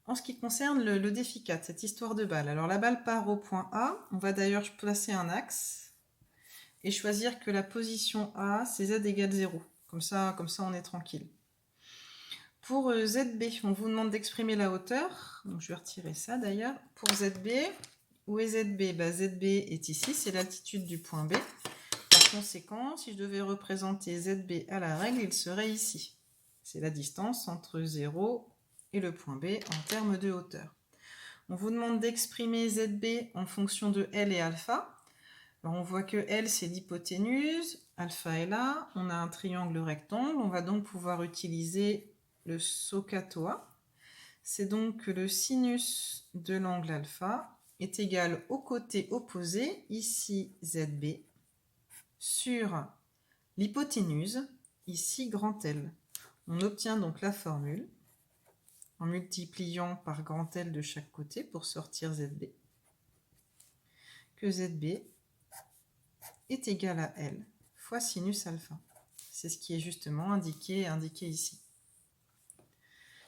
En ce qui concerne le défi 4, cette histoire de balle, alors la balle part au point A, on va d'ailleurs placer un axe et choisir que la position A, c'est Z égale 0. Comme ça, on est tranquille. Pour ZB, on vous demande d'exprimer la hauteur. Donc je vais retirer ça d'ailleurs. Pour ZB, où est ZB? ZB est ici, c'est l'altitude du point B. Par conséquent, si je devais représenter ZB à la règle, il serait ici. C'est la distance entre 0 et le point B en termes de hauteur. On vous demande d'exprimer ZB en fonction de L et alpha. Alors on voit que L, c'est l'hypoténuse, alpha est là, on a un triangle rectangle, on va donc pouvoir utiliser le SOHCAHTOA. C'est donc que le sinus de l'angle alpha est égal au côté opposé, ici ZB, sur l'hypoténuse, ici grand L. On obtient donc la formule en multipliant par grand L de chaque côté pour sortir ZB, que ZB est égal à L fois sinus alpha. C'est ce qui est justement indiqué ici.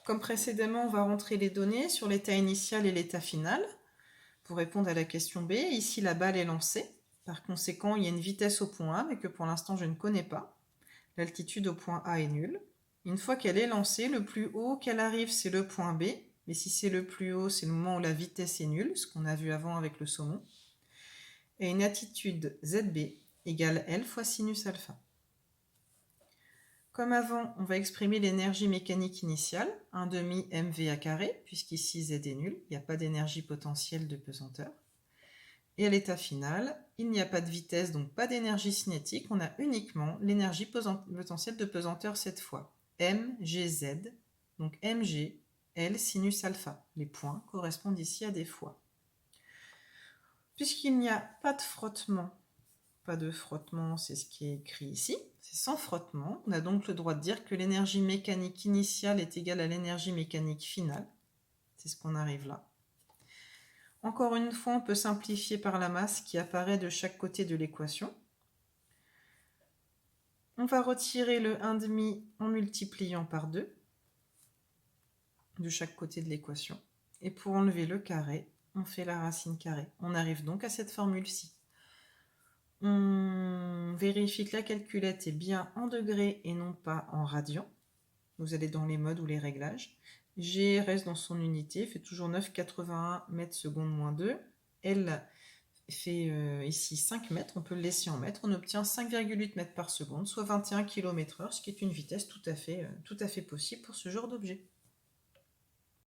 Comme précédemment, on va rentrer les données sur l'état initial et l'état final pour répondre à la question B. Ici, la balle est lancée. Par conséquent, il y a une vitesse au point A, mais que pour l'instant, je ne connais pas. L'altitude au point A est nulle. Une fois qu'elle est lancée, le plus haut qu'elle arrive, c'est le point B. Mais si c'est le plus haut, c'est le moment où la vitesse est nulle, ce qu'on a vu avant avec le saumon. Et une attitude ZB égale L fois sinus alpha. Comme avant, on va exprimer l'énergie mécanique initiale, 1 demi mva carré, puisqu'ici Z est nul, il n'y a pas d'énergie potentielle de pesanteur. Et à l'état final, il n'y a pas de vitesse, donc pas d'énergie cinétique, on a uniquement l'énergie potentielle de pesanteur cette fois, mgz, donc mg, L sinus alpha. Les points correspondent ici à des fois. Puisqu'il n'y a pas de frottement, c'est ce qui est écrit ici, c'est sans frottement. On a donc le droit de dire que l'énergie mécanique initiale est égale à l'énergie mécanique finale. C'est ce qu'on arrive là. Encore une fois, on peut simplifier par la masse qui apparaît de chaque côté de l'équation. On va retirer le 1,5 en multipliant par 2 de chaque côté de l'équation. Et pour enlever le carré, on fait la racine carrée. On arrive donc à cette formule-ci. On vérifie que la calculette est bien en degrés et non pas en radians. Vous allez dans les modes ou les réglages. G reste dans son unité, fait toujours 9,81 mètres secondes moins 2. L fait ici 5 mètres, on peut le laisser en mètres. On obtient 5,8 mètres par seconde, soit 21 km/h, ce qui est une vitesse tout à fait possible pour ce genre d'objet.